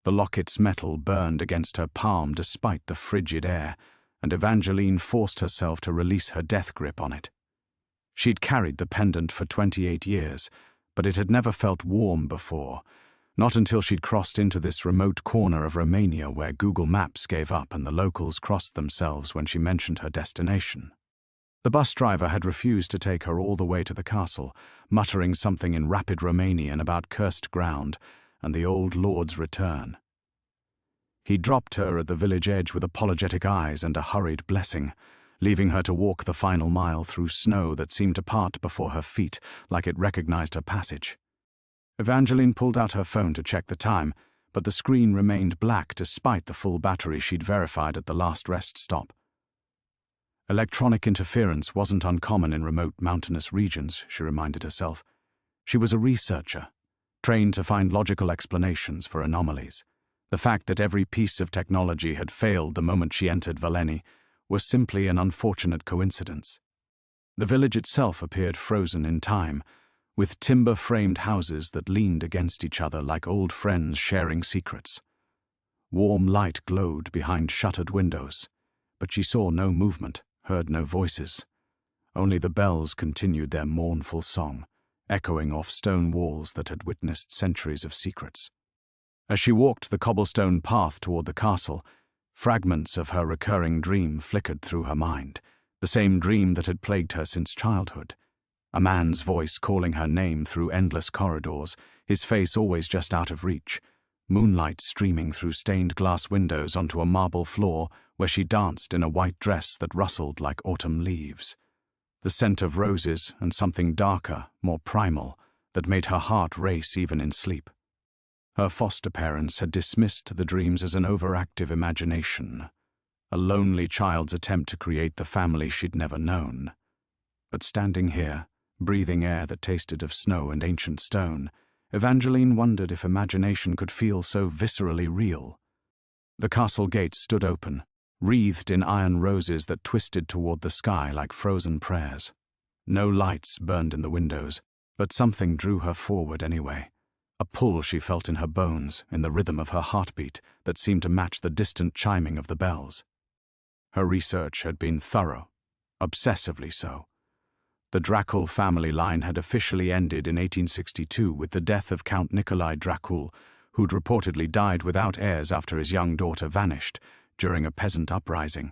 The locket's metal burned against her palm despite the frigid air, and Evangeline forced herself to release her death grip on it. She'd carried the pendant for 28 years, but it had never felt warm before, not until she'd crossed into this remote corner of Romania where Google Maps gave up and the locals crossed themselves when she mentioned her destination. The bus driver had refused to take her all the way to the castle, muttering something in rapid Romanian about cursed ground and the old lord's return. He dropped her at the village edge with apologetic eyes and a hurried blessing, leaving her to walk the final mile through snow that seemed to part before her feet like it recognized her passage. Evangeline pulled out her phone to check the time, but the screen remained black despite the full battery she'd verified at the last rest stop. Electronic interference wasn't uncommon in remote mountainous regions, she reminded herself. She was a researcher, trained to find logical explanations for anomalies. The fact that every piece of technology had failed the moment she entered Valeni was simply an unfortunate coincidence. The village itself appeared frozen in time, with timber-framed houses that leaned against each other like old friends sharing secrets. Warm light glowed behind shuttered windows, but she saw no movement, heard no voices. Only the bells continued their mournful song, echoing off stone walls that had witnessed centuries of secrets. As she walked the cobblestone path toward the castle, fragments of her recurring dream flickered through her mind, the same dream that had plagued her since childhood. A man's voice calling her name through endless corridors, his face always just out of reach, moonlight streaming through stained glass windows onto a marble floor where she danced in a white dress that rustled like autumn leaves. The scent of roses and something darker, more primal, that made her heart race even in sleep. Her foster parents had dismissed the dreams as an overactive imagination, a lonely child's attempt to create the family she'd never known. But standing here, breathing air that tasted of snow and ancient stone, Evangeline wondered if imagination could feel so viscerally real. The castle gates stood open, wreathed in iron roses that twisted toward the sky like frozen prayers. No lights burned in the windows, but something drew her forward anyway. A pull she felt in her bones, in the rhythm of her heartbeat that seemed to match the distant chiming of the bells. Her research had been thorough, obsessively so. The Dracul family line had officially ended in 1862 with the death of Count Nikolai Dracul, who'd reportedly died without heirs after his young daughter vanished during a peasant uprising.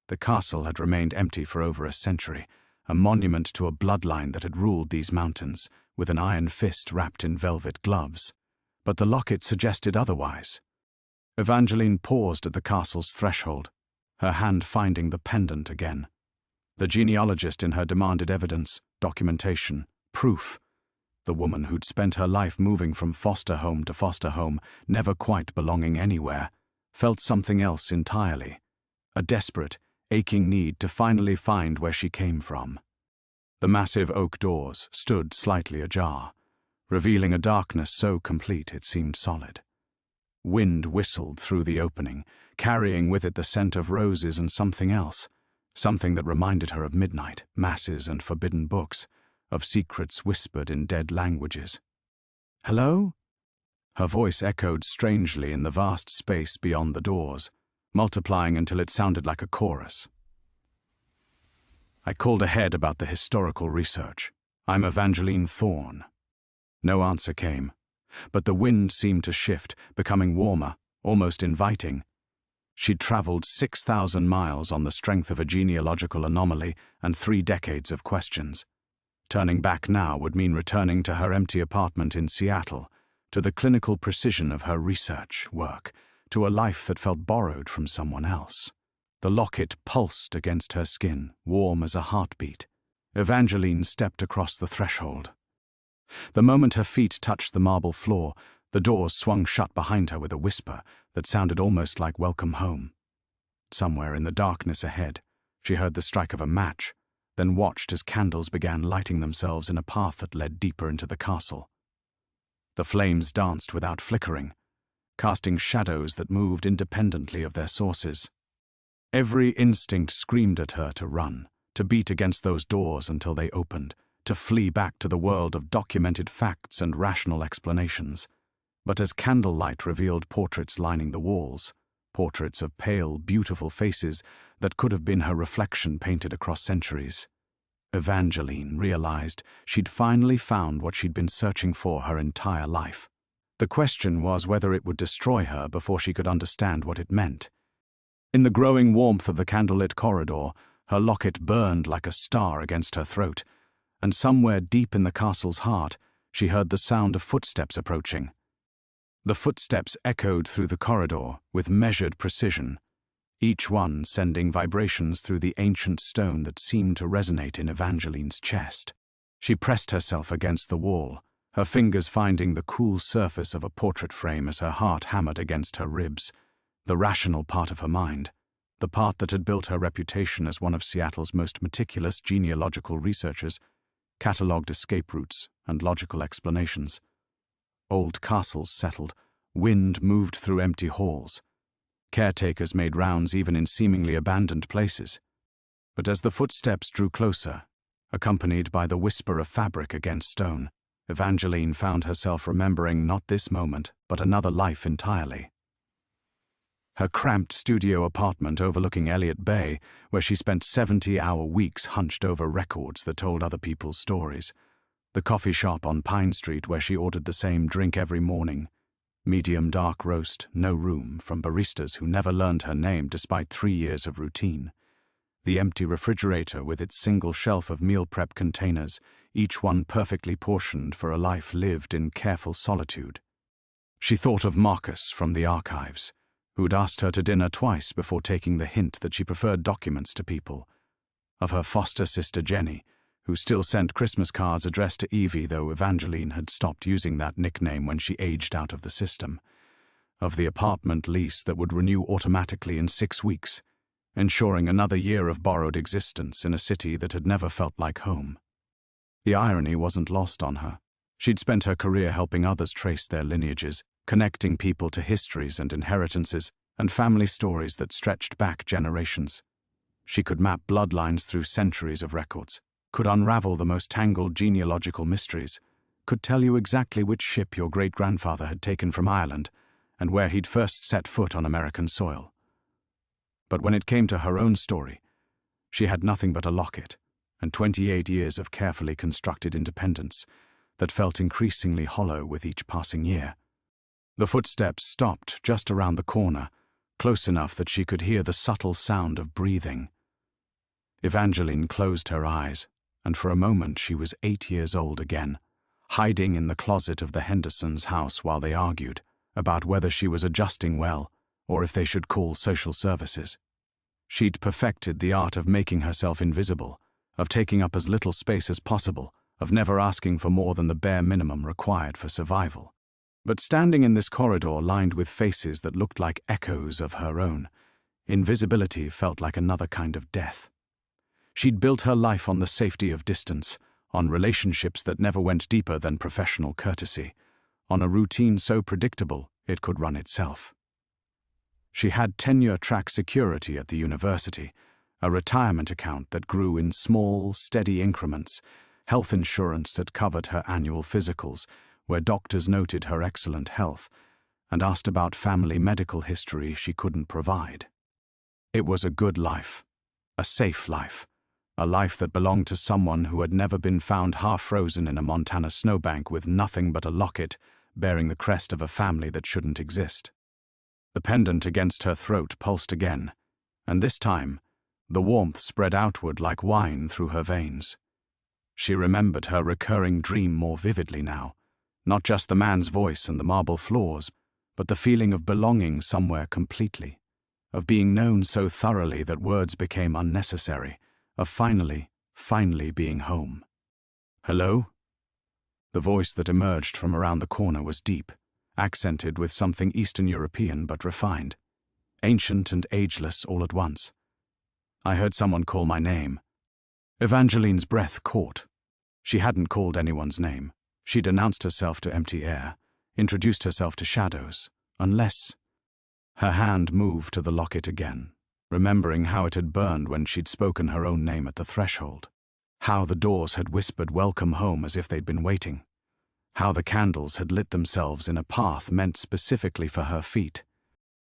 The castle had remained empty for over a century, a monument to a bloodline that had ruled these mountains, with an iron fist wrapped in velvet gloves. But the locket suggested otherwise. Evangeline paused at the castle's threshold, her hand finding the pendant again. The genealogist in her demanded evidence, documentation, proof. The woman who'd spent her life moving from foster home to foster home, never quite belonging anywhere, felt something else entirely. A desperate, aching need to finally find where she came from. The massive oak doors stood slightly ajar, revealing a darkness so complete it seemed solid. Wind whistled through the opening, carrying with it the scent of roses and something else. Something that reminded her of midnight, masses and forbidden books, of secrets whispered in dead languages. "Hello?" Her voice echoed strangely in the vast space beyond the doors, multiplying until it sounded like a chorus. "I called ahead about the historical research. I'm Evangeline Thorne." No answer came, but the wind seemed to shift, becoming warmer, almost inviting. She'd traveled 6,000 miles on the strength of a genealogical anomaly and 3 decades of questions. Turning back now would mean returning to her empty apartment in Seattle, to the clinical precision of her research work, to a life that felt borrowed from someone else. The locket pulsed against her skin, warm as a heartbeat. Evangeline stepped across the threshold. The moment her feet touched the marble floor, the doors swung shut behind her with a whisper that sounded almost like welcome home. Somewhere in the darkness ahead, she heard the strike of a match, then watched as candles began lighting themselves in a path that led deeper into the castle. The flames danced without flickering, casting shadows that moved independently of their sources. Every instinct screamed at her to run, to beat against those doors until they opened, to flee back to the world of documented facts and rational explanations. But as candlelight revealed portraits lining the walls, portraits of pale, beautiful faces that could have been her reflection painted across centuries, Evangeline realized she'd finally found what she'd been searching for her entire life. The question was whether it would destroy her before she could understand what it meant. In the growing warmth of the candlelit corridor, her locket burned like a star against her throat, and somewhere deep in the castle's heart, she heard the sound of footsteps approaching. The footsteps echoed through the corridor with measured precision, each one sending vibrations through the ancient stone that seemed to resonate in Evangeline's chest. She pressed herself against the wall, her fingers finding the cool surface of a portrait frame as her heart hammered against her ribs. The rational part of her mind, the part that had built her reputation as one of Seattle's most meticulous genealogical researchers, catalogued escape routes and logical explanations. Old castles settled, wind moved through empty halls. Caretakers made rounds even in seemingly abandoned places. But as the footsteps drew closer, accompanied by the whisper of fabric against stone, Evangeline found herself remembering not this moment, but another life entirely. Her cramped studio apartment overlooking Elliott Bay, where she spent 70-hour weeks hunched over records that told other people's stories. The coffee shop on Pine Street where she ordered the same drink every morning. Medium dark roast, no room, from baristas who never learned her name despite 3 years of routine. The empty refrigerator with its single shelf of meal prep containers, each one perfectly portioned for a life lived in careful solitude. She thought of Marcus from the archives, who'd asked her to dinner twice before taking the hint that she preferred documents to people. Of her foster sister Jenny, who still sent Christmas cards addressed to Evie, though Evangeline had stopped using that nickname when she aged out of the system. Of the apartment lease that would renew automatically in 6 weeks, ensuring another year of borrowed existence in a city that had never felt like home. The irony wasn't lost on her. She'd spent her career helping others trace their lineages, connecting people to histories and inheritances and family stories that stretched back generations. She could map bloodlines through centuries of records, could unravel the most tangled genealogical mysteries, could tell you exactly which ship your great-grandfather had taken from Ireland and where he'd first set foot on American soil. But when it came to her own story, she had nothing but a locket and 28 years of carefully constructed independence that felt increasingly hollow with each passing year. The footsteps stopped just around the corner, close enough that she could hear the subtle sound of breathing. Evangeline closed her eyes, and for a moment she was 8 years old again, hiding in the closet of the Hendersons' house while they argued about whether she was adjusting well or if they should call social services. She'd perfected the art of making herself invisible, of taking up as little space as possible, of never asking for more than the bare minimum required for survival. But standing in this corridor lined with faces that looked like echoes of her own, invisibility felt like another kind of death. She'd built her life on the safety of distance, on relationships that never went deeper than professional courtesy, on a routine so predictable it could run itself. She had tenure-track security at the university, a retirement account that grew in small, steady increments, health insurance that covered her annual physicals, where doctors noted her excellent health and asked about family medical history she couldn't provide. It was a good life, a safe life, a life that belonged to someone who had never been found half-frozen in a Montana snowbank with nothing but a locket bearing the crest of a family that shouldn't exist. The pendant against her throat pulsed again, and this time, the warmth spread outward like wine through her veins. She remembered her recurring dream more vividly now, not just the man's voice and the marble floors, but the feeling of belonging somewhere completely, of being known so thoroughly that words became unnecessary, of finally being home. "Hello?" The voice that emerged from around the corner was deep, accented with something Eastern European but refined, ancient and ageless all at once. I heard someone call my name. Evangeline's breath caught. She hadn't called anyone's name. She'd announced herself to empty air, introduced herself to shadows, unless... Her hand moved to the locket again, remembering how it had burned when she'd spoken her own name at the threshold, how the doors had whispered welcome home as if they'd been waiting. how the candles had lit themselves in a path meant specifically for her feet.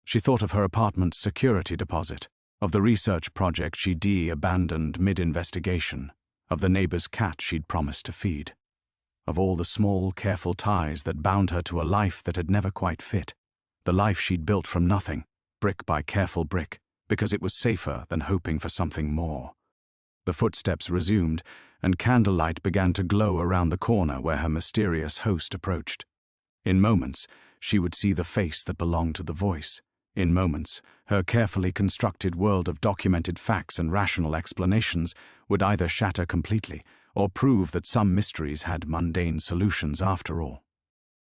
She thought of her apartment's security deposit, of the research project she'd abandoned mid-investigation, of the neighbor's cat she'd promised to feed, of all the small, careful ties that bound her to a life that had never quite fit, the life she'd built from nothing, brick by careful brick, because it was safer than hoping for something more. The footsteps resumed, and candlelight began to glow around the corner where her mysterious host approached. In moments, she would see the face that belonged to the voice. In moments, her carefully constructed world of documented facts and rational explanations would either shatter completely or prove that some mysteries had mundane solutions after all.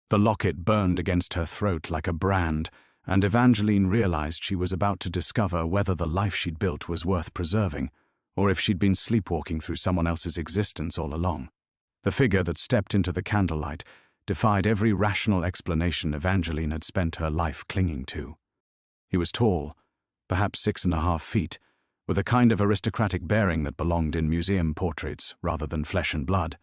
The locket burned against her throat like a brand, and Evangeline realized she was about to discover whether the life she'd built was worth preserving, or if she'd been sleepwalking through someone else's existence all along. The figure that stepped into the candlelight defied every rational explanation Evangeline had spent her life clinging to. He was tall, perhaps 6.5 feet, with a kind of aristocratic bearing that belonged in museum portraits rather than flesh and blood.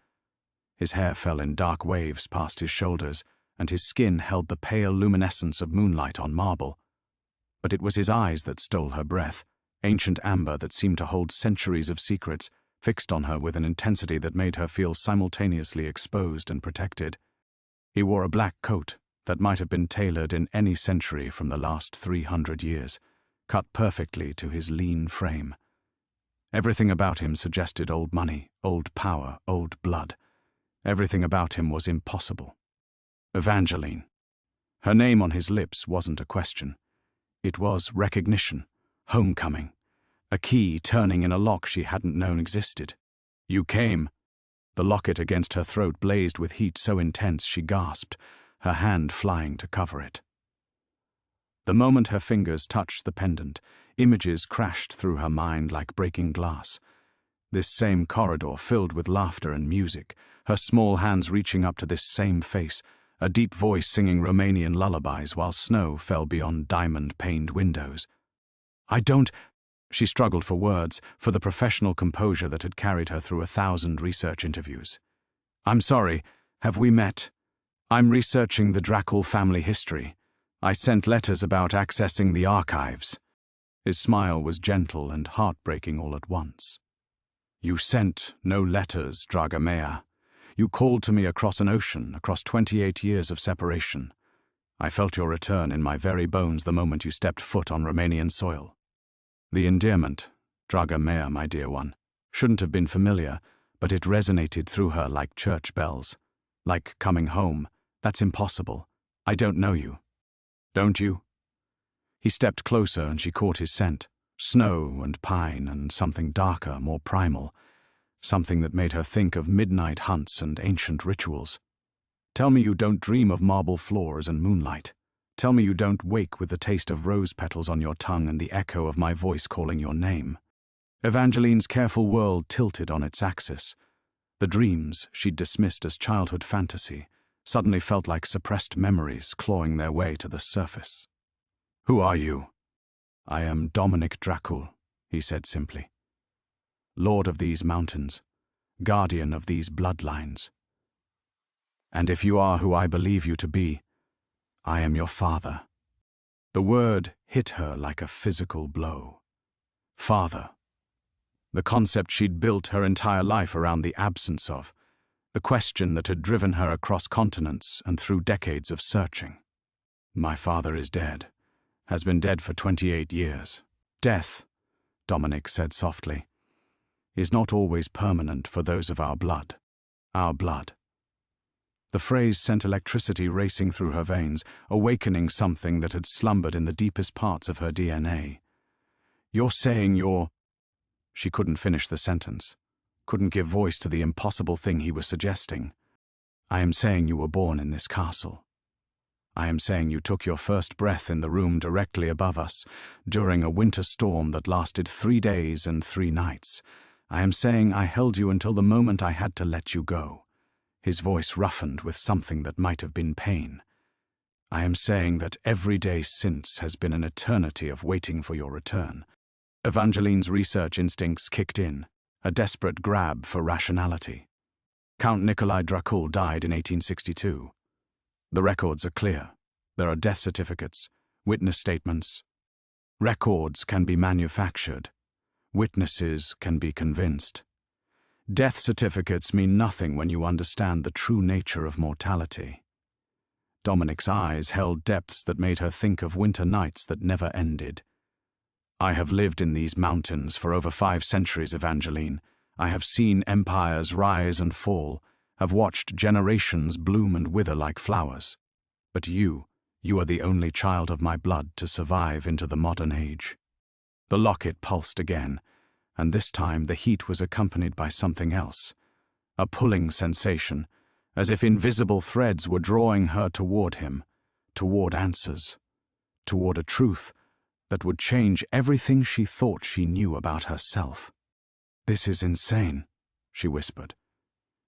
His hair fell in dark waves past his shoulders, and his skin held the pale luminescence of moonlight on marble. But it was his eyes that stole her breath, ancient amber that seemed to hold centuries of secrets, fixed on her with an intensity that made her feel simultaneously exposed and protected. He wore a black coat that might have been tailored in any century from the last 300 years, cut perfectly to his lean frame. Everything about him suggested old money, old power, old blood. Everything about him was impossible. Evangeline. Her name on his lips wasn't a question. It was recognition, homecoming, a key turning in a lock she hadn't known existed. You came. The locket against her throat blazed with heat so intense she gasped, her hand flying to cover it. The moment her fingers touched the pendant, images crashed through her mind like breaking glass. This same corridor filled with laughter and music, her small hands reaching up to this same face, a deep voice singing Romanian lullabies while snow fell beyond diamond-paned windows. I don't... She struggled for words, for the professional composure that had carried her through 1,000 research interviews. I'm sorry, have we met? I'm researching the Dracul family history. I sent letters about accessing the archives. His smile was gentle and heartbreaking all at once. You sent no letters, Draga Mea. You called to me across an ocean, across 28 years of separation. I felt your return in my very bones the moment you stepped foot on Romanian soil. The endearment, Draga Mea, my dear one, shouldn't have been familiar, but it resonated through her like church bells. Like coming home. That's impossible. I don't know you. Don't you? He stepped closer and she caught his scent. Snow and pine and something darker, more primal. Something that made her think of midnight hunts and ancient rituals. Tell me you don't dream of marble floors and moonlight. Tell me you don't wake with the taste of rose petals on your tongue and the echo of my voice calling your name. Evangeline's careful world tilted on its axis. The dreams she'd dismissed as childhood fantasy suddenly felt like suppressed memories clawing their way to the surface. Who are you? I am Dominic Dracul, he said simply. Lord of these mountains, guardian of these bloodlines. And if you are who I believe you to be, I am your father. The word hit her like a physical blow. Father. The concept she'd built her entire life around the absence of, the question that had driven her across continents and through decades of searching. My father is dead, has been dead for 28 years. Death, Dominic said softly, is not always permanent for those of our blood. Our blood. The phrase sent electricity racing through her veins, awakening something that had slumbered in the deepest parts of her DNA. You're saying you're... She couldn't finish the sentence, couldn't give voice to the impossible thing he was suggesting. I am saying you were born in this castle. I am saying you took your first breath in the room directly above us, during a winter storm that lasted 3 days and 3 nights. I am saying I held you until the moment I had to let you go. His voice roughened with something that might have been pain. I am saying that every day since has been an eternity of waiting for your return. Evangeline's research instincts kicked in, a desperate grab for rationality. Count Nikolai Dracul died in 1862. The records are clear. There are death certificates, witness statements. Records can be manufactured. Witnesses can be convinced. Death certificates mean nothing when you understand the true nature of mortality. Dominic's eyes held depths that made her think of winter nights that never ended. I have lived in these mountains for over 5 centuries, Evangeline. I have seen empires rise and fall, have watched generations bloom and wither like flowers. But you are the only child of my blood to survive into the modern age. The locket pulsed again, and this time the heat was accompanied by something else, a pulling sensation, as if invisible threads were drawing her toward him, toward answers, toward a truth that would change everything she thought she knew about herself. "This is insane," she whispered.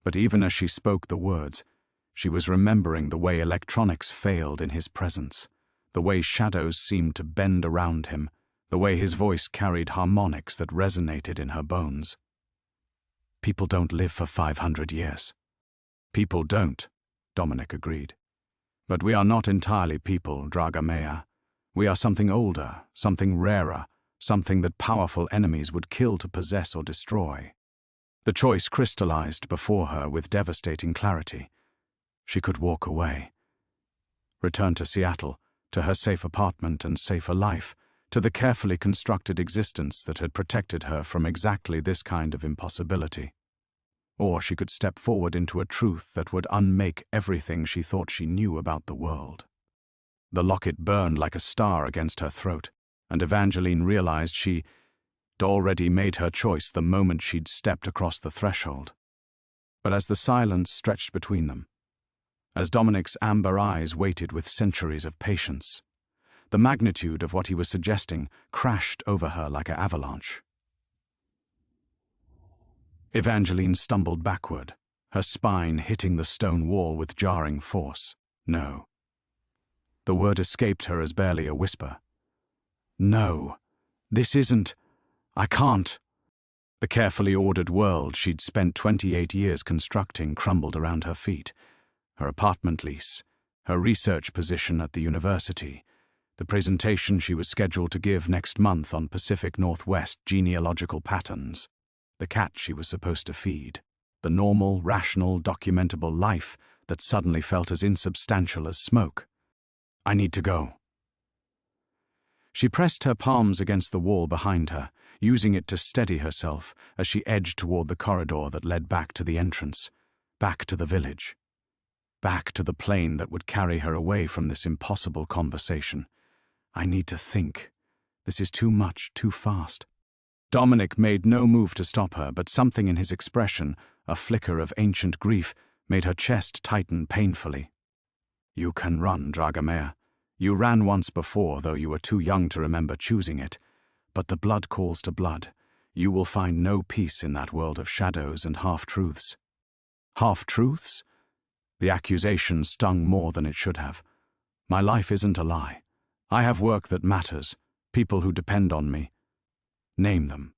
But even as she spoke the words, she was remembering the way electronics failed in his presence, the way shadows seemed to bend around him, the way his voice carried harmonics that resonated in her bones. "People don't live for 500 years. "People don't," Dominic agreed. "But we are not entirely people, Draga Mea. We are something older, something rarer, something that powerful enemies would kill to possess or destroy." The choice crystallized before her with devastating clarity. She could walk away. Return to Seattle, to her safe apartment and safer life, to the carefully constructed existence that had protected her from exactly this kind of impossibility. Or she could step forward into a truth that would unmake everything she thought she knew about the world. The locket burned like a star against her throat, and Evangeline realized she'd already made her choice the moment she'd stepped across the threshold. But as the silence stretched between them, as Dominic's amber eyes waited with centuries of patience, the magnitude of what he was suggesting crashed over her like an avalanche. Evangeline stumbled backward, her spine hitting the stone wall with jarring force. "No." The word escaped her as barely a whisper. "No, this isn't. I can't." The carefully ordered world she'd spent 28 years constructing crumbled around her feet. Her apartment lease, her research position at the university, the presentation she was scheduled to give next month on Pacific Northwest genealogical patterns, the cat she was supposed to feed, the normal, rational, documentable life that suddenly felt as insubstantial as smoke. "I need to go." She pressed her palms against the wall behind her, using it to steady herself as she edged toward the corridor that led back to the entrance, back to the village, back to the plane that would carry her away from this impossible conversation. "I need to think. This is too much, too fast." Dominic made no move to stop her, but something in his expression, a flicker of ancient grief, made her chest tighten painfully. "You can run, Draga Mea. You ran once before, though you were too young to remember choosing it. But the blood calls to blood. You will find no peace in that world of shadows and half-truths." "Half-truths?" The accusation stung more than it should have. "My life isn't a lie. I have work that matters, people who depend on me." "Name them."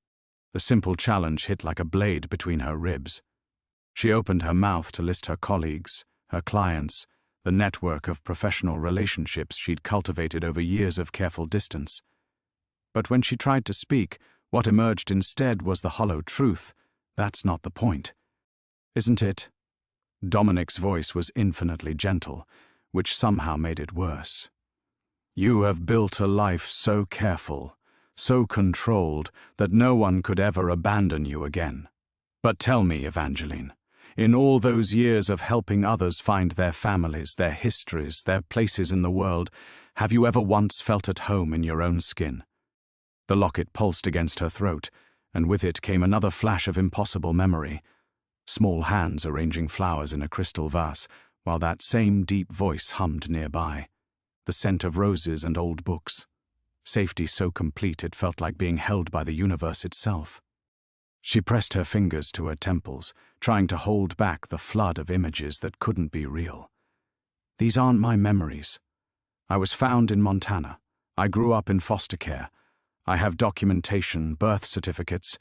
The simple challenge hit like a blade between her ribs. She opened her mouth to list her colleagues, her clients, the network of professional relationships she'd cultivated over years of careful distance. But when she tried to speak, what emerged instead was the hollow truth. "That's not the point." "Isn't it?" Dominic's voice was infinitely gentle, which somehow made it worse. "You have built a life so careful, so controlled, that no one could ever abandon you again. But tell me, Evangeline, in all those years of helping others find their families, their histories, their places in the world, have you ever once felt at home in your own skin?" The locket pulsed against her throat, and with it came another flash of impossible memory. Small hands arranging flowers in a crystal vase, while that same deep voice hummed nearby. The scent of roses and old books. Safety so complete it felt like being held by the universe itself. She pressed her fingers to her temples, trying to hold back the flood of images that couldn't be real. "These aren't my memories. I was found in Montana. I grew up in foster care. I have documentation, birth certificates."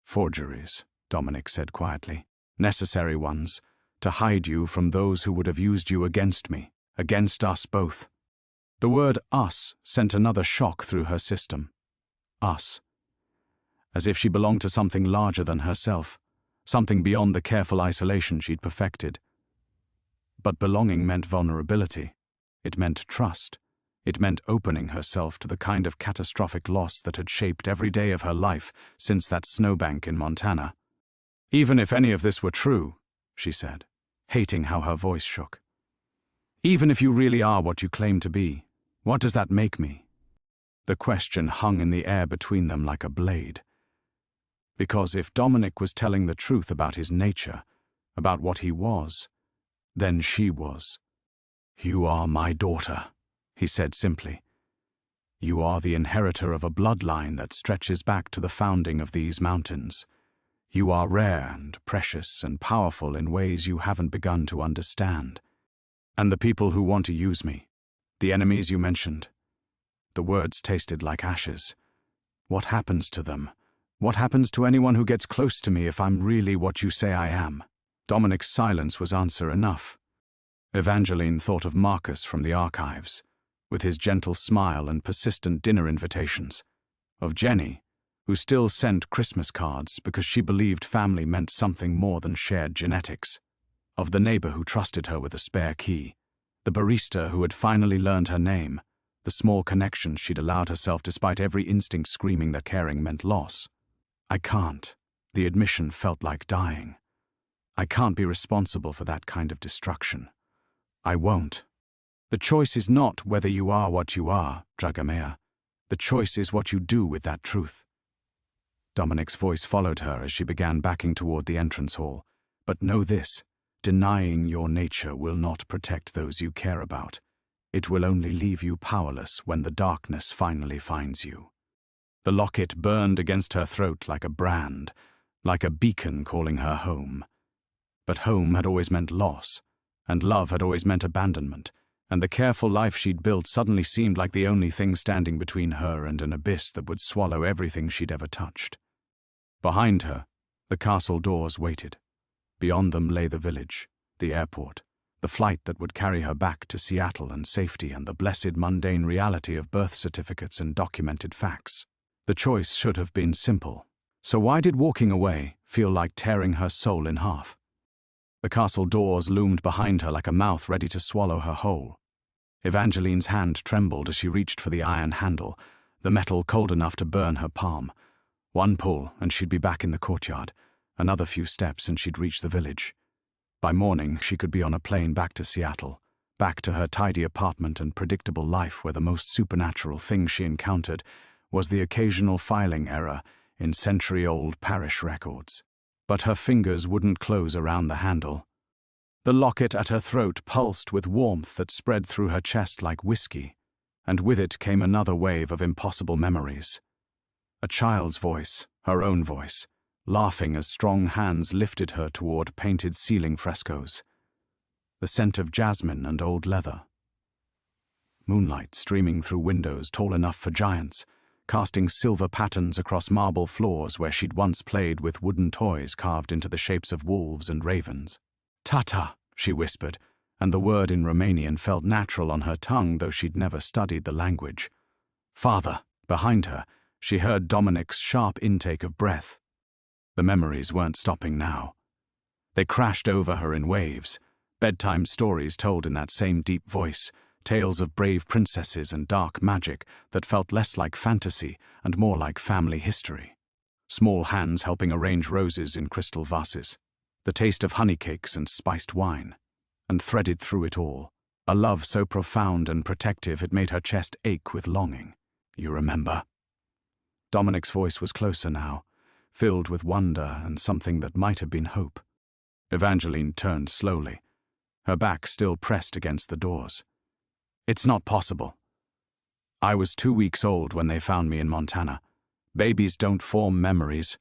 "Forgeries," Dominic said quietly. "Necessary ones. to hide you from those who would have used you against me, against us both. The word us sent another shock through her system. Us. As if she belonged to something larger than herself, something beyond the careful isolation she'd perfected. But belonging meant vulnerability. It meant trust. It meant opening herself to the kind of catastrophic loss that had shaped every day of her life since that snowbank in Montana. Even if any of this were true, she said, hating how her voice shook. Even if you really are what you claim to be, what does that make me? The question hung in the air between them like a blade. Because if Dominic was telling the truth about his nature, about what he was, then she was. You are my daughter, he said simply. You are the inheritor of a bloodline that stretches back to the founding of these mountains. You are rare and precious and powerful in ways you haven't begun to understand. And the people who want to use me, the enemies you mentioned, the words tasted like ashes. What happens to them? What happens to anyone who gets close to me if I'm really what you say I am? Dominic's silence was answer enough. Evangeline thought of Marcus from the archives, with his gentle smile and persistent dinner invitations. Of Jenny, who still sent Christmas cards because she believed family meant something more than shared genetics. Of the neighbor who trusted her with a spare key. The barista who had finally learned her name. The small connections she'd allowed herself despite every instinct screaming that caring meant loss. I can't. The admission felt like dying. I can't be responsible for that kind of destruction. I won't. The choice is not whether you are what you are, Dragamea. The choice is what you do with that truth. Dominic's voice followed her as she began backing toward the entrance hall. But know this, denying your nature will not protect those you care about. It will only leave you powerless when the darkness finally finds you. The locket burned against her throat like a brand, like a beacon calling her home. But home had always meant loss, and love had always meant abandonment, and the careful life she'd built suddenly seemed like the only thing standing between her and an abyss that would swallow everything she'd ever touched. Behind her, the castle doors waited. Beyond them lay the village, the airport, the flight that would carry her back to Seattle and safety, and the blessed mundane reality of birth certificates and documented facts. The choice should have been simple. So why did walking away feel like tearing her soul in half? The castle doors loomed behind her like a mouth ready to swallow her whole. Evangeline's hand trembled as she reached for the iron handle, the metal cold enough to burn her palm. One pull, and she'd be back in the courtyard. Another few steps, and she'd reach the village. By morning, she could be on a plane back to Seattle, back to her tidy apartment and predictable life where the most supernatural thing she encountered was the occasional filing error in century-old parish records. But her fingers wouldn't close around the handle. The locket at her throat pulsed with warmth that spread through her chest like whiskey, and with it came another wave of impossible memories. A child's voice, her own voice, laughing as strong hands lifted her toward painted ceiling frescoes. The scent of jasmine and old leather. Moonlight streaming through windows tall enough for giants, casting silver patterns across marble floors where she'd once played with wooden toys carved into the shapes of wolves and ravens. "Tata," she whispered, and the word in Romanian felt natural on her tongue, though she'd never studied the language. "Father." Behind her, she heard Dominic's sharp intake of breath. The memories weren't stopping now. They crashed over her in waves, bedtime stories told in that same deep voice, tales of brave princesses and dark magic that felt less like fantasy and more like family history. Small hands helping arrange roses in crystal vases, the taste of honey cakes and spiced wine, and threaded through it all, a love so profound and protective it made her chest ache with longing. "You remember?" Dominic's voice was closer now, filled with wonder and something that might have been hope. Evangeline turned slowly, her back still pressed against the doors. "It's not possible. I was 2 weeks old when they found me in Montana. Babies don't form memories."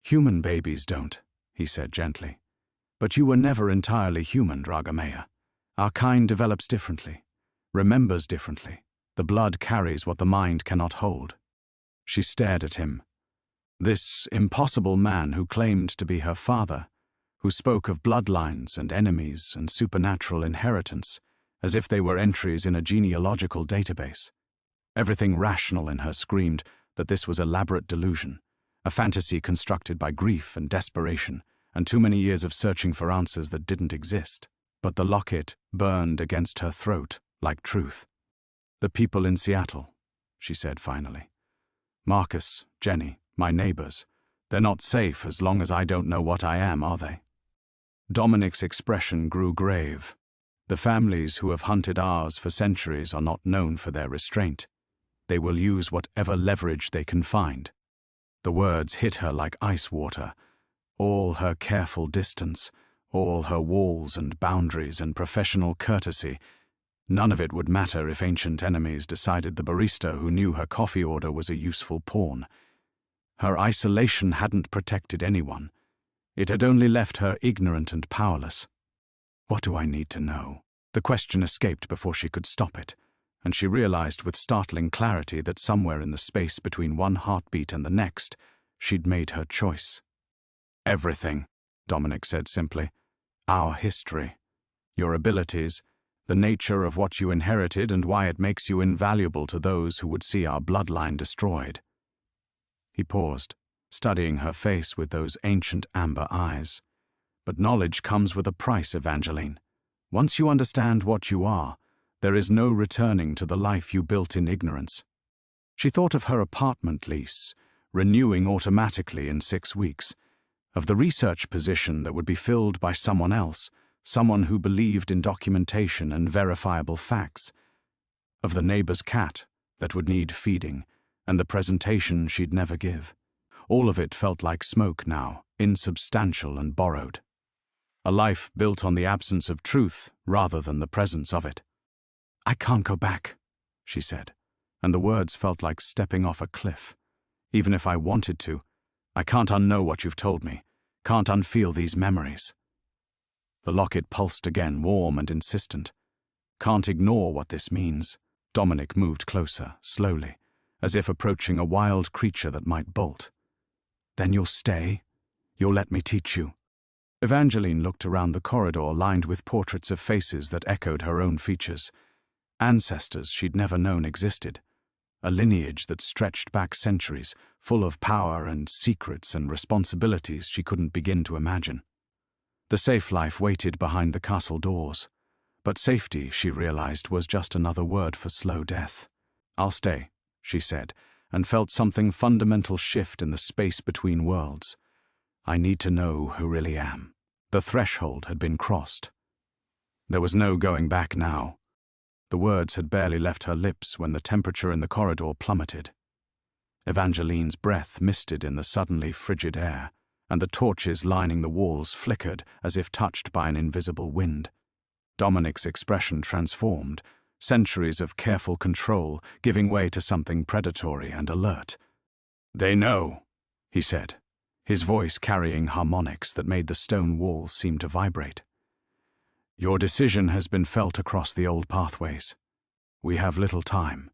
"Human babies don't," he said gently. "But you were never entirely human, Dragamea. Our kind develops differently, remembers differently. The blood carries what the mind cannot hold." She stared at him. This impossible man who claimed to be her father, who spoke of bloodlines and enemies and supernatural inheritance, as if they were entries in a genealogical database. Everything rational in her screamed that this was elaborate delusion, a fantasy constructed by grief and desperation, and too many years of searching for answers that didn't exist. But the locket burned against her throat like truth. "The people in Seattle," she said finally. "Marcus, Jenny, my neighbors. They're not safe as long as I don't know what I am, are they?" Dominic's expression grew grave. "The families who have hunted ours for centuries are not known for their restraint. They will use whatever leverage they can find." The words hit her like ice water. All her careful distance, all her walls and boundaries and professional courtesy, none of it would matter if ancient enemies decided the barista who knew her coffee order was a useful pawn. Her isolation hadn't protected anyone. It had only left her ignorant and powerless. "What do I need to know?" The question escaped before she could stop it, and she realized with startling clarity that somewhere in the space between one heartbeat and the next, she'd made her choice. "Everything," Dominic said simply. "Our history, your abilities, the nature of what you inherited and why it makes you invaluable to those who would see our bloodline destroyed." He paused, studying her face with those ancient amber eyes. "But knowledge comes with a price, Evangeline. Once you understand what you are, there is no returning to the life you built in ignorance." She thought of her apartment lease, renewing automatically in 6 weeks, of the research position that would be filled by someone else, someone who believed in documentation and verifiable facts, of the neighbor's cat that would need feeding, and the presentation she'd never give. All of it felt like smoke now, insubstantial and borrowed. A life built on the absence of truth rather than the presence of it. "I can't go back," she said, and the words felt like stepping off a cliff. "Even if I wanted to, I can't unknow what you've told me, can't unfeel these memories." The locket pulsed again, warm and insistent. "Can't ignore what this means." Dominic moved closer, slowly, as if approaching a wild creature that might bolt. "Then you'll stay? You'll let me teach you?" Evangeline looked around the corridor lined with portraits of faces that echoed her own features. Ancestors she'd never known existed. A lineage that stretched back centuries, full of power and secrets and responsibilities she couldn't begin to imagine. The safe life waited behind the castle doors. But safety, she realized, was just another word for slow death. "I'll stay," she said, and felt something fundamental shift in the space between worlds. "I need to know who really am." The threshold had been crossed. There was no going back now. The words had barely left her lips when the temperature in the corridor plummeted. Evangeline's breath misted in the suddenly frigid air, and the torches lining the walls flickered as if touched by an invisible wind. Dominic's expression transformed, centuries of careful control giving way to something predatory and alert. "They know," he said, his voice carrying harmonics that made the stone walls seem to vibrate. "Your decision has been felt across the old pathways. We have little time."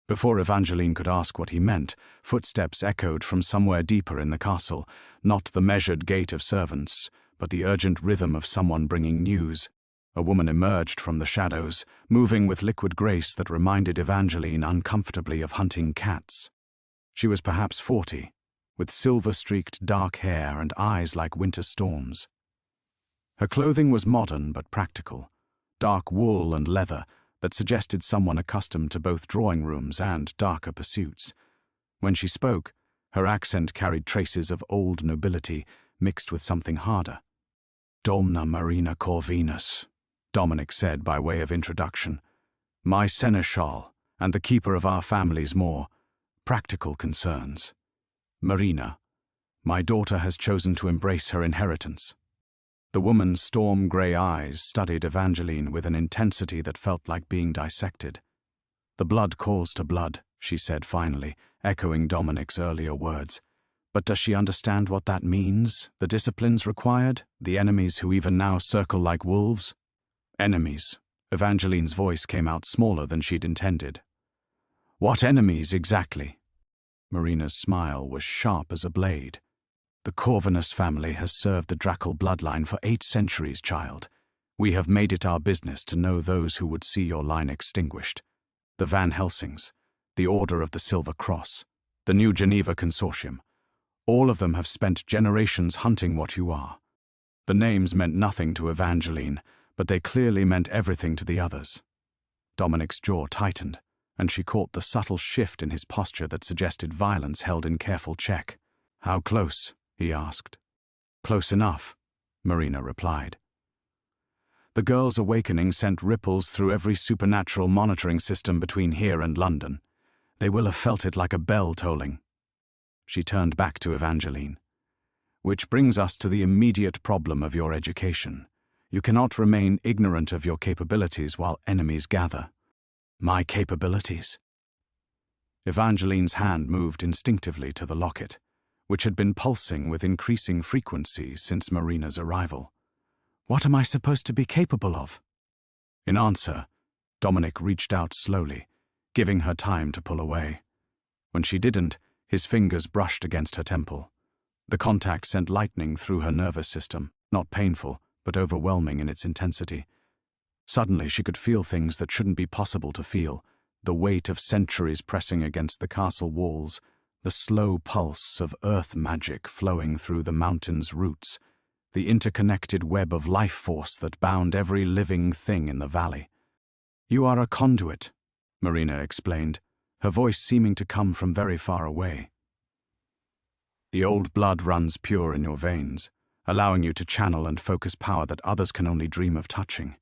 Before Evangeline could ask what he meant, footsteps echoed from somewhere deeper in the castle, not the measured gait of servants, but the urgent rhythm of someone bringing news. A woman emerged from the shadows, moving with liquid grace that reminded Evangeline uncomfortably of hunting cats. She was perhaps 40, with silver-streaked dark hair and eyes like winter storms. Her clothing was modern but practical, dark wool and leather that suggested someone accustomed to both drawing rooms and darker pursuits. When she spoke, her accent carried traces of old nobility mixed with something harder. "Domna Marina Corvinus," Dominic said by way of introduction. "My seneschal, and the keeper of our family's more practical concerns. Marina, my daughter has chosen to embrace her inheritance." The woman's storm-grey eyes studied Evangeline with an intensity that felt like being dissected. "The blood calls to blood," she said finally, echoing Dominic's earlier words. "But does she understand what that means? The disciplines required? The enemies who even now circle like wolves?" "Enemies." Evangeline's voice came out smaller than she'd intended. "What enemies exactly?" Marina's smile was sharp as a blade. The Corvinus family has served the Dracal bloodline for 8 centuries, child. We have made it our business to know those who would see your line extinguished. The Van Helsings, the Order of the Silver Cross, the New Geneva Consortium. All of them have spent generations hunting what you are. The names meant nothing to Evangeline, but they clearly meant everything to the others. Dominic's jaw tightened, and she caught the subtle shift in his posture that suggested violence held in careful check. "How close?" he asked. "Close enough," Marina replied. The girl's awakening sent ripples through every supernatural monitoring system between here and London. They will have felt it like a bell tolling. She turned back to Evangeline. "Which brings us to the immediate problem of your education. You cannot remain ignorant of your capabilities while enemies gather." "My capabilities?" Evangeline's hand moved instinctively to the locket, which had been pulsing with increasing frequency since Marina's arrival. "What am I supposed to be capable of?" In answer, Dominic reached out slowly, giving her time to pull away. When she didn't, his fingers brushed against her temple. The contact sent lightning through her nervous system, not painful, but overwhelming in its intensity. Suddenly she could feel things that shouldn't be possible to feel, the weight of centuries pressing against the castle walls, the slow pulse of earth magic flowing through the mountain's roots, the interconnected web of life force that bound every living thing in the valley. "You are a conduit," Marina explained, her voice seeming to come from very far away. "The old blood runs pure in your veins, allowing you to channel and focus power that others can only dream of touching.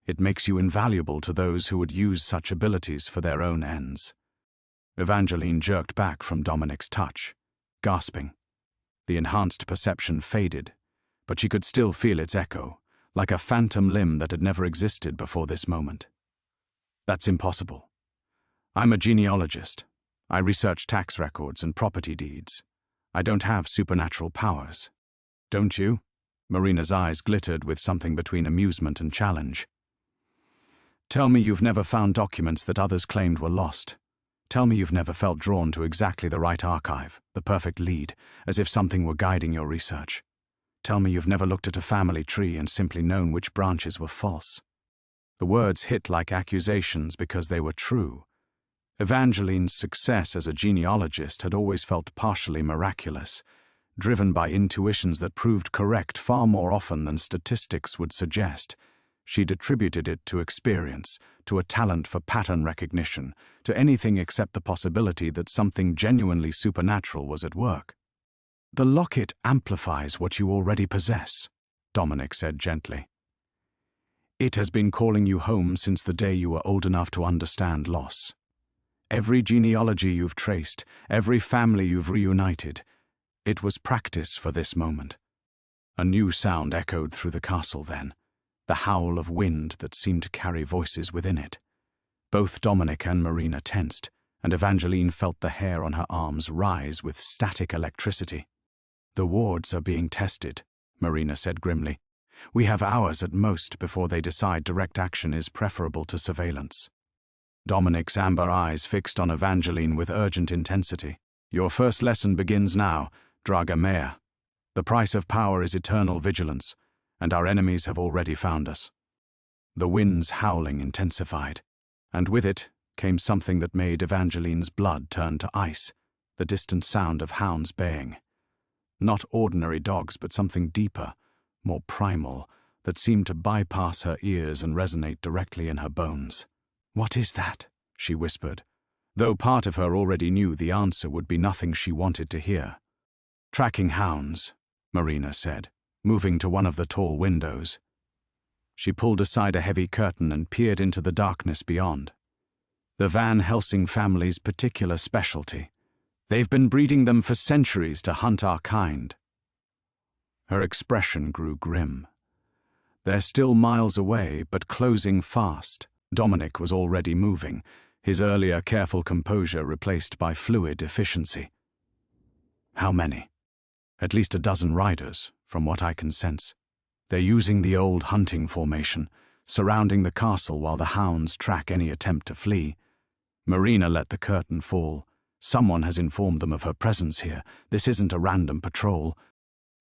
It makes you invaluable to those who would use such abilities for their own ends." Evangeline jerked back from Dominic's touch, gasping. The enhanced perception faded, but she could still feel its echo, like a phantom limb that had never existed before this moment. "That's impossible. I'm a genealogist. I research tax records and property deeds. I don't have supernatural powers." "Don't you?" Marina's eyes glittered with something between amusement and challenge. "Tell me you've never found documents that others claimed were lost. Tell me you've never felt drawn to exactly the right archive, the perfect lead, as if something were guiding your research. Tell me you've never looked at a family tree and simply known which branches were false." The words hit like accusations because they were true. Evangeline's success as a genealogist had always felt partially miraculous, driven by intuitions that proved correct far more often than statistics would suggest. She'd attributed it to experience, to a talent for pattern recognition, to anything except the possibility that something genuinely supernatural was at work. "The locket amplifies what you already possess," Dominic said gently. "It has been calling you home since the day you were old enough to understand loss. Every genealogy you've traced, every family you've reunited, it was practice for this moment." A new sound echoed through the castle then, the howl of wind that seemed to carry voices within it. Both Dominic and Marina tensed, and Evangeline felt the hair on her arms rise with static electricity. "The wards are being tested," Marina said grimly. "We have hours at most before they decide direct action is preferable to surveillance." Dominic's amber eyes fixed on Evangeline with urgent intensity. "Your first lesson begins now, Draga Mea. The price of power is eternal vigilance, and our enemies have already found us." The wind's howling intensified, and with it came something that made Evangeline's blood turn to ice, the distant sound of hounds baying. Not ordinary dogs, but something deeper, more primal, that seemed to bypass her ears and resonate directly in her bones. "What is that?" she whispered, though part of her already knew the answer would be nothing she wanted to hear. "Tracking hounds," Marina said, moving to one of the tall windows. She pulled aside a heavy curtain and peered into the darkness beyond. "The Van Helsing family's particular specialty. They've been breeding them for centuries to hunt our kind." Her expression grew grim. "They're still miles away, but closing fast." Dominic was already moving, his earlier careful composure replaced by fluid efficiency. "How many?" "At least a dozen riders, from what I can sense. They're using the old hunting formation, surrounding the castle while the hounds track any attempt to flee." Marina let the curtain fall. "Someone has informed them of her presence here. This isn't a random patrol."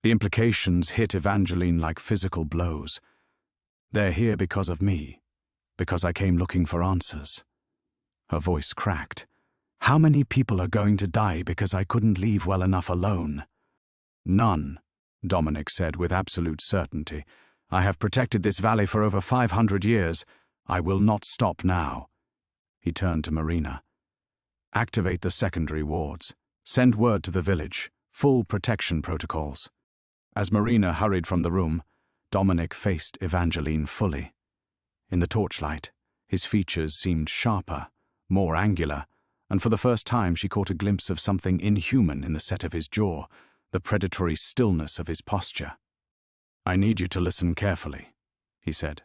The implications hit Evangeline like physical blows. They're here because of me, because I came looking for answers. Her voice cracked. How many people are going to die because I couldn't leave well enough alone? None, Dominic said with absolute certainty. I have protected this valley for over 500 years. I will not stop now. He turned to Marina. Activate the secondary wards. Send word to the village. Full protection protocols. As Marina hurried from the room, Dominic faced Evangeline fully. In the torchlight, his features seemed sharper, more angular, and for the first time she caught a glimpse of something inhuman in the set of his jaw, the predatory stillness of his posture. I need you to listen carefully, he said.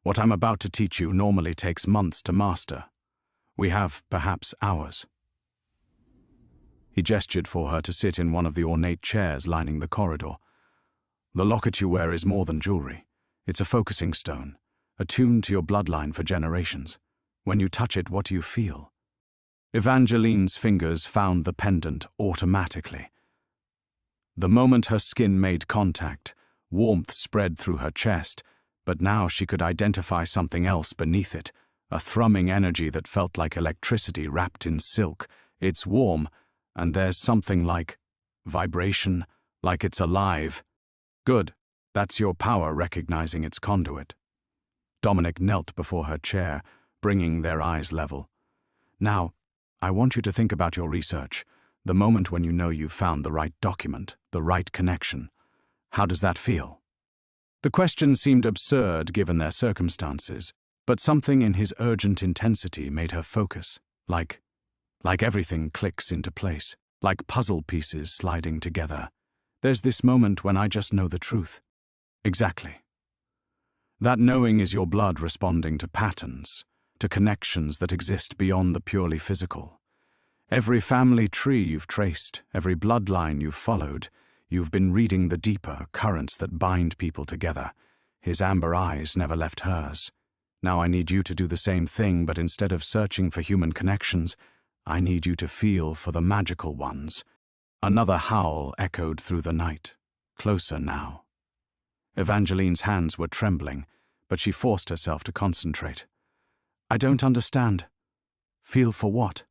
What I'm about to teach you normally takes months to master. We have, perhaps, hours. He gestured for her to sit in one of the ornate chairs lining the corridor. The locket you wear is more than jewelry. It's a focusing stone, attuned to your bloodline for generations. When you touch it, what do you feel? Evangeline's fingers found the pendant automatically. The moment her skin made contact, warmth spread through her chest, but now she could identify something else beneath it, a thrumming energy that felt like electricity wrapped in silk. It's warm, and there's something like vibration, like it's alive. Good, that's your power recognizing its conduit. Dominic knelt before her chair, bringing their eyes level. Now, I want you to think about your research, the moment when you know you've found the right document, the right connection. How does that feel? The question seemed absurd given their circumstances, but something in his urgent intensity made her focus, like everything clicks into place, like puzzle pieces sliding together. There's this moment when I just know the truth. Exactly. That knowing is your blood responding to patterns, to connections that exist beyond the purely physical. Every family tree you've traced, every bloodline you've followed, you've been reading the deeper currents that bind people together. His amber eyes never left hers. Now I need you to do the same thing, but instead of searching for human connections, I need you to feel for the magical ones. Another howl echoed through the night, closer now. Evangeline's hands were trembling, but she forced herself to concentrate. I don't understand. Feel for what?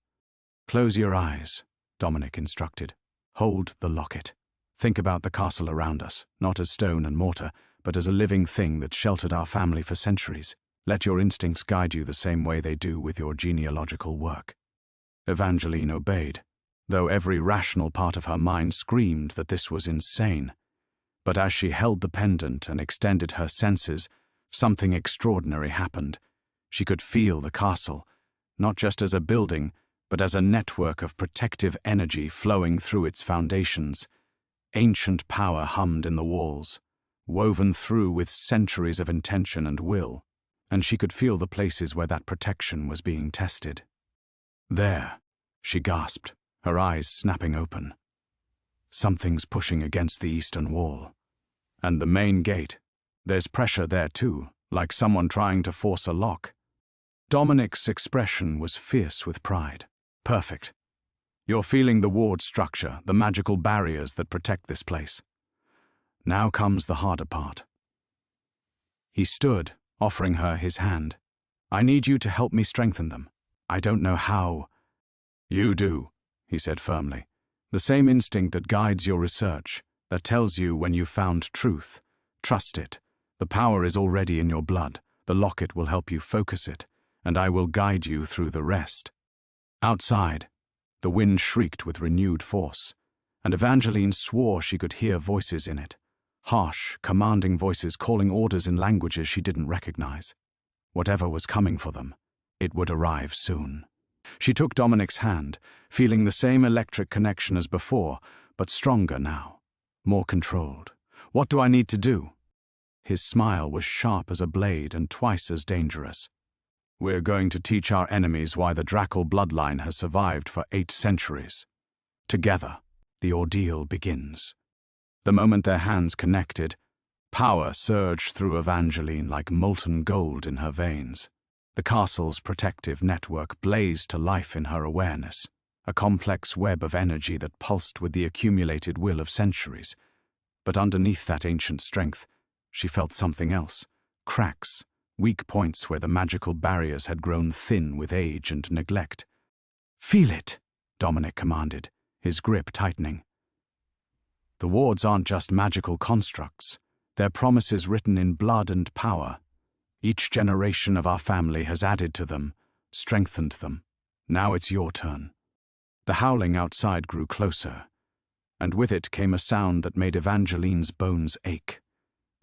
Close your eyes, Dominic instructed. Hold the locket. Think about the castle around us, not as stone and mortar, but as a living thing that sheltered our family for centuries. Let your instincts guide you the same way they do with your genealogical work. Evangeline obeyed, though every rational part of her mind screamed that this was insane. But as she held the pendant and extended her senses, something extraordinary happened. She could feel the castle, not just as a building, but as a network of protective energy flowing through its foundations. Ancient power hummed in the walls, woven through with centuries of intention and will, and she could feel the places where that protection was being tested. There, she gasped, her eyes snapping open. Something's pushing against the eastern wall. And the main gate. There's pressure there too, like someone trying to force a lock. Dominic's expression was fierce with pride. Perfect. You're feeling the ward structure, the magical barriers that protect this place. Now comes the harder part. He stood, offering her his hand. I need you to help me strengthen them. I don't know how. You do, he said firmly. The same instinct that guides your research, that tells you when you've found truth. Trust it. The power is already in your blood. The locket will help you focus it, and I will guide you through the rest. Outside, the wind shrieked with renewed force, and Evangeline swore she could hear voices in it. Harsh, commanding voices calling orders in languages she didn't recognize. Whatever was coming for them, it would arrive soon. She took Dominic's hand, feeling the same electric connection as before, but stronger now, more controlled. What do I need to do? His smile was sharp as a blade and twice as dangerous. We're going to teach our enemies why the Dracal bloodline has survived for 8 centuries. Together, the ordeal begins. The moment their hands connected, power surged through Evangeline like molten gold in her veins. The castle's protective network blazed to life in her awareness, a complex web of energy that pulsed with the accumulated will of centuries. But underneath that ancient strength, she felt something else. Cracks, weak points where the magical barriers had grown thin with age and neglect. "Feel it," Dominic commanded, his grip tightening. "The wards aren't just magical constructs. They're promises written in blood and power. Each generation of our family has added to them, strengthened them. Now it's your turn." The howling outside grew closer, and with it came a sound that made Evangeline's bones ache.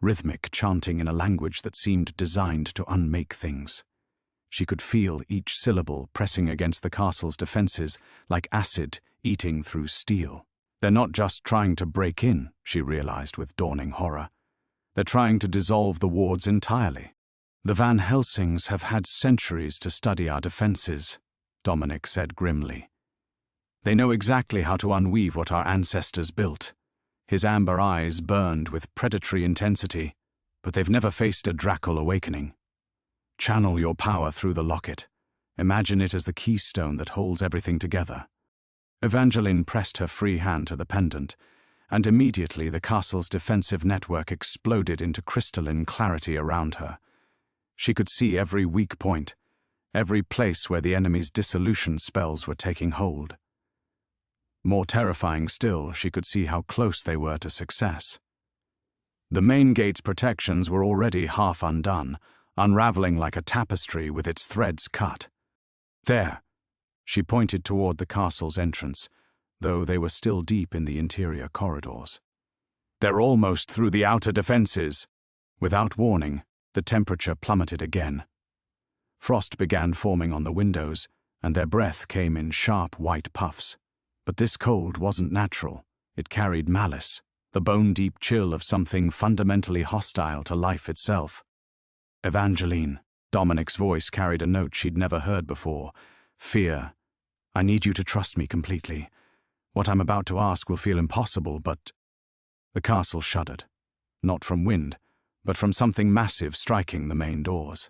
Rhythmic chanting in a language that seemed designed to unmake things. She could feel each syllable pressing against the castle's defenses like acid eating through steel. They're not just trying to break in, she realized with dawning horror. They're trying to dissolve the wards entirely. "The Van Helsings have had centuries to study our defenses," Dominic said grimly. "They know exactly how to unweave what our ancestors built." His amber eyes burned with predatory intensity, but they've never faced a Dracal awakening. "Channel your power through the locket. Imagine it as the keystone that holds everything together." Evangeline pressed her free hand to the pendant, and immediately the castle's defensive network exploded into crystalline clarity around her. She could see every weak point, every place where the enemy's dissolution spells were taking hold. More terrifying still, she could see how close they were to success. The main gate's protections were already half undone, unraveling like a tapestry with its threads cut. "There," she pointed toward the castle's entrance, though they were still deep in the interior corridors. "They're almost through the outer defenses." Without warning, the temperature plummeted again. Frost began forming on the windows, and their breath came in sharp white puffs. But this cold wasn't natural. It carried malice, the bone-deep chill of something fundamentally hostile to life itself. "Evangeline," Dominic's voice carried a note she'd never heard before. "Fear. I need you to trust me completely. What I'm about to ask will feel impossible, but—" The castle shuddered. Not from wind, but from something massive striking the main doors.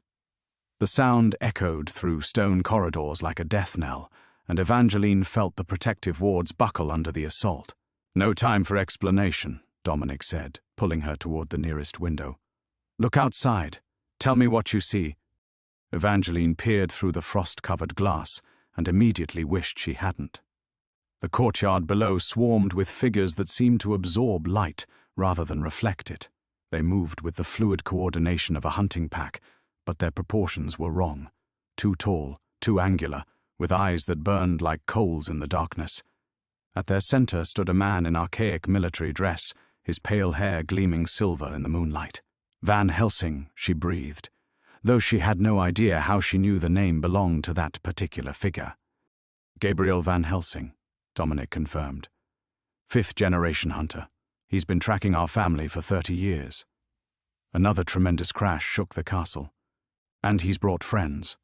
The sound echoed through stone corridors like a death knell, and Evangeline felt the protective wards buckle under the assault. "No time for explanation," Dominic said, pulling her toward the nearest window. "Look outside. Tell me what you see." Evangeline peered through the frost-covered glass and immediately wished she hadn't. The courtyard below swarmed with figures that seemed to absorb light rather than reflect it. They moved with the fluid coordination of a hunting pack, but their proportions were wrong. Too tall, too angular, with eyes that burned like coals in the darkness. At their center stood a man in archaic military dress, his pale hair gleaming silver in the moonlight. "Van Helsing," she breathed, though she had no idea how she knew the name belonged to that particular figure. "Gabriel Van Helsing," Dominic confirmed. "Fifth-generation hunter. He's been tracking our family for 30 years. Another tremendous crash shook the castle. "And he's brought friends."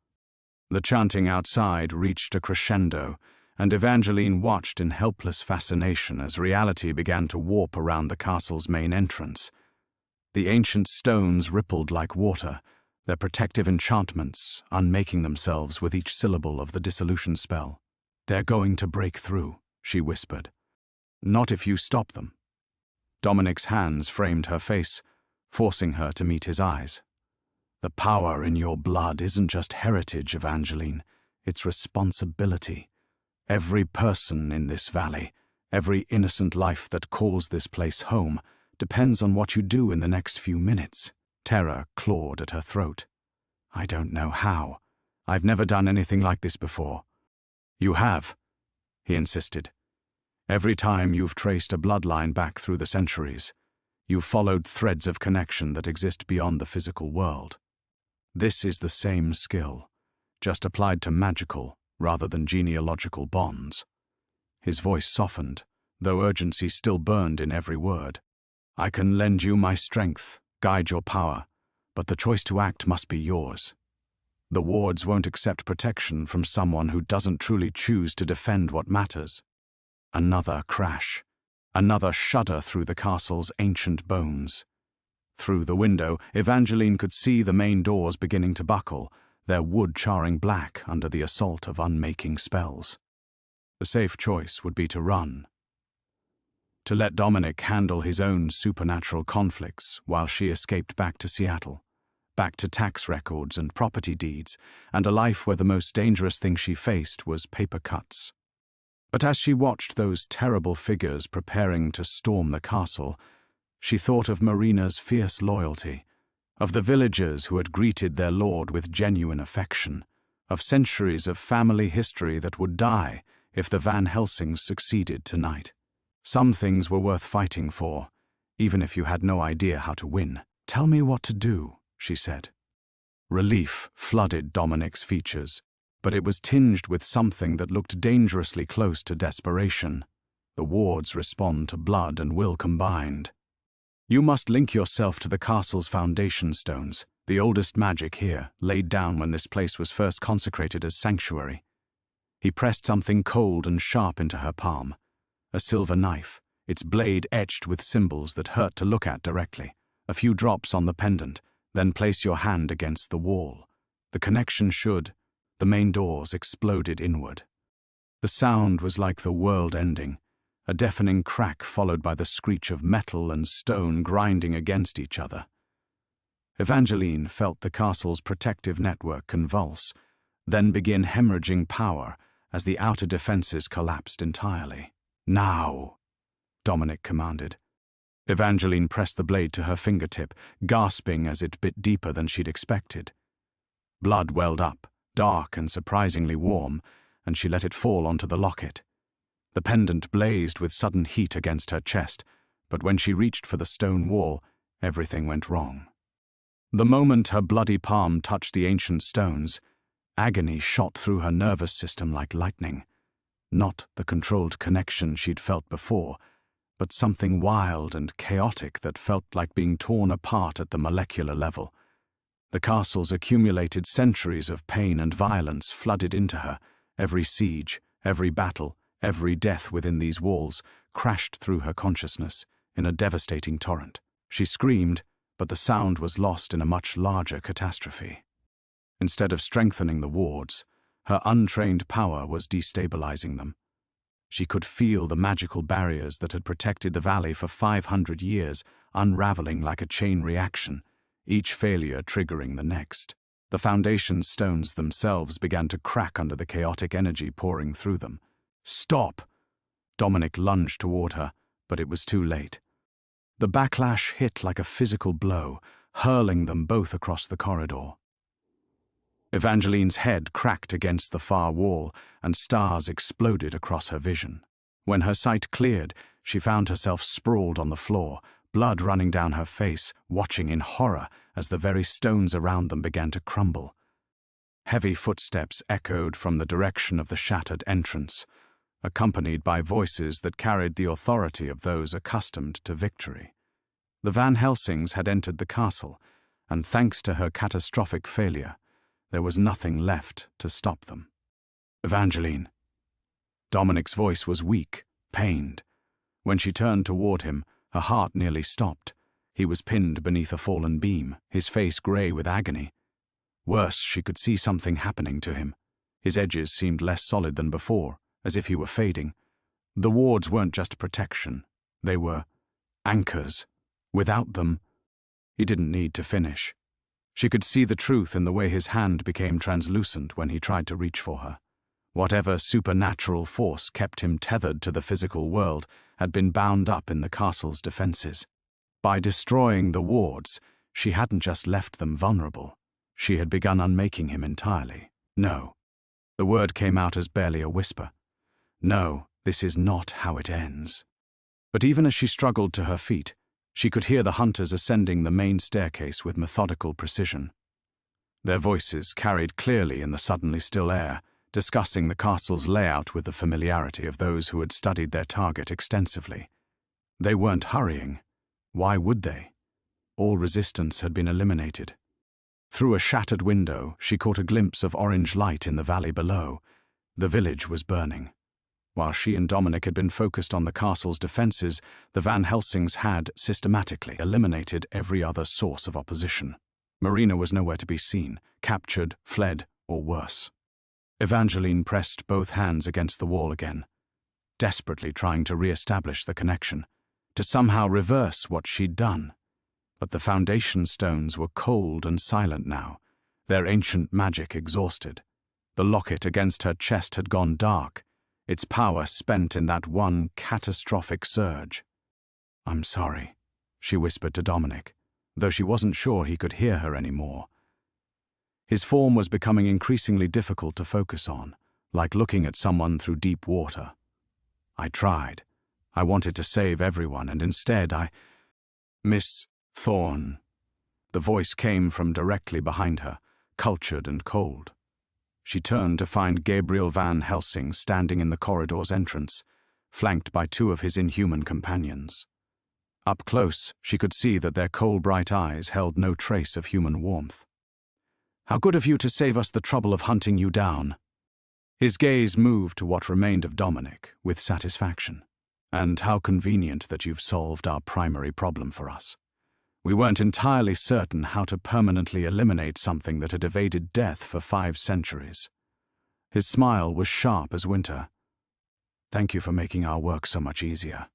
The chanting outside reached a crescendo, and Evangeline watched in helpless fascination as reality began to warp around the castle's main entrance. The ancient stones rippled like water, their protective enchantments unmaking themselves with each syllable of the dissolution spell. "They're going to break through," she whispered. "Not if you stop them." Dominic's hands framed her face, forcing her to meet his eyes. "The power in your blood isn't just heritage, Evangeline. It's responsibility. Every person in this valley, every innocent life that calls this place home, depends on what you do in the next few minutes." Terror clawed at her throat. "I don't know how. I've never done anything like this before." "You have," he insisted. "Every time you've traced a bloodline back through the centuries, you've followed threads of connection that exist beyond the physical world. This is the same skill, just applied to magical rather than genealogical bonds." His voice softened, though urgency still burned in every word. "I can lend you my strength, guide your power, but the choice to act must be yours. The wards won't accept protection from someone who doesn't truly choose to defend what matters." Another crash, another shudder through the castle's ancient bones. Through the window, Evangeline could see the main doors beginning to buckle, their wood charring black under the assault of unmaking spells. The safe choice would be to run. to let Dominic handle his own supernatural conflicts while she escaped back to Seattle, back to tax records and property deeds, and a life where the most dangerous thing she faced was paper cuts. But as she watched those terrible figures preparing to storm the castle, she thought of Marina's fierce loyalty, of the villagers who had greeted their lord with genuine affection, of centuries of family history that would die if the Van Helsings succeeded tonight. Some things were worth fighting for, even if you had no idea how to win. "Tell me what to do," she said. Relief flooded Dominic's features, but it was tinged with something that looked dangerously close to desperation. The wards respond to blood and will combined. "You must link yourself to the castle's foundation stones, the oldest magic here, laid down when this place was first consecrated as sanctuary." He pressed something cold and sharp into her palm. A silver knife, its blade etched with symbols that hurt to look at directly. A few drops on the pendant, then place your hand against the wall. The connection should. The main doors exploded inward. The sound was like the world ending, a deafening crack followed by the screech of metal and stone grinding against each other. Evangeline felt the castle's protective network convulse, then begin hemorrhaging power as the outer defenses collapsed entirely. "Now," Dominic commanded. Evangeline pressed the blade to her fingertip, gasping as it bit deeper than she'd expected. Blood welled up, dark and surprisingly warm, and she let it fall onto the locket. The pendant blazed with sudden heat against her chest, but when she reached for the stone wall, everything went wrong. The moment her bloody palm touched the ancient stones, agony shot through her nervous system like lightning. Not the controlled connection she'd felt before, but something wild and chaotic that felt like being torn apart at the molecular level. The castle's accumulated centuries of pain and violence flooded into her. Every siege, every battle, every death within these walls crashed through her consciousness in a devastating torrent. She screamed, but the sound was lost in a much larger catastrophe. Instead of strengthening the wards, her untrained power was destabilizing them. She could feel the magical barriers that had protected the valley for 500 years unraveling like a chain reaction, each failure triggering the next. The foundation stones themselves began to crack under the chaotic energy pouring through them. "Stop!" Dominic lunged toward her, but it was too late. The backlash hit like a physical blow, hurling them both across the corridor. Evangeline's head cracked against the far wall, and stars exploded across her vision. When her sight cleared, she found herself sprawled on the floor, blood running down her face, watching in horror as the very stones around them began to crumble. Heavy footsteps echoed from the direction of the shattered entrance, accompanied by voices that carried the authority of those accustomed to victory. The Van Helsings had entered the castle, and thanks to her catastrophic failure, there was nothing left to stop them. "Evangeline." Dominic's voice was weak, pained. When she turned toward him, her heart nearly stopped. He was pinned beneath a fallen beam, his face gray with agony. Worse, she could see something happening to him. His edges seemed less solid than before, as if he were fading. The wards weren't just protection. They were anchors. Without them, he didn't need to finish. She could see the truth in the way his hand became translucent when he tried to reach for her. Whatever supernatural force kept him tethered to the physical world had been bound up in the castle's defenses. By destroying the wards, she hadn't just left them vulnerable. She had begun unmaking him entirely. "No." The word came out as barely a whisper. "No, this is not how it ends." But even as she struggled to her feet, she could hear the hunters ascending the main staircase with methodical precision. Their voices carried clearly in the suddenly still air, discussing the castle's layout with the familiarity of those who had studied their target extensively. They weren't hurrying. Why would they? All resistance had been eliminated. Through a shattered window, she caught a glimpse of orange light in the valley below. The village was burning. While she and Dominic had been focused on the castle's defenses, the Van Helsings had systematically eliminated every other source of opposition. Marina was nowhere to be seen, captured, fled, or worse. Evangeline pressed both hands against the wall again, desperately trying to re-establish the connection. to somehow reverse what she'd done. But the foundation stones were cold and silent now, their ancient magic exhausted. The locket against her chest had gone dark, its power spent in that one catastrophic surge. "I'm sorry," she whispered to Dominic, though she wasn't sure he could hear her anymore. His form was becoming increasingly difficult to focus on, like looking at someone through deep water. "I tried. I wanted to save everyone, and instead Miss Thorne." The voice came from directly behind her, cultured and cold. She turned to find Gabriel Van Helsing standing in the corridor's entrance, flanked by two of his inhuman companions. Up close, she could see that their coal-bright eyes held no trace of human warmth. "How good of you to save us the trouble of hunting you down." His gaze moved to what remained of Dominic, with satisfaction. "And how convenient that you've solved our primary problem for us. We weren't entirely certain how to permanently eliminate something that had evaded death for 5 centuries. His smile was sharp as winter. "Thank you for making our work so much easier."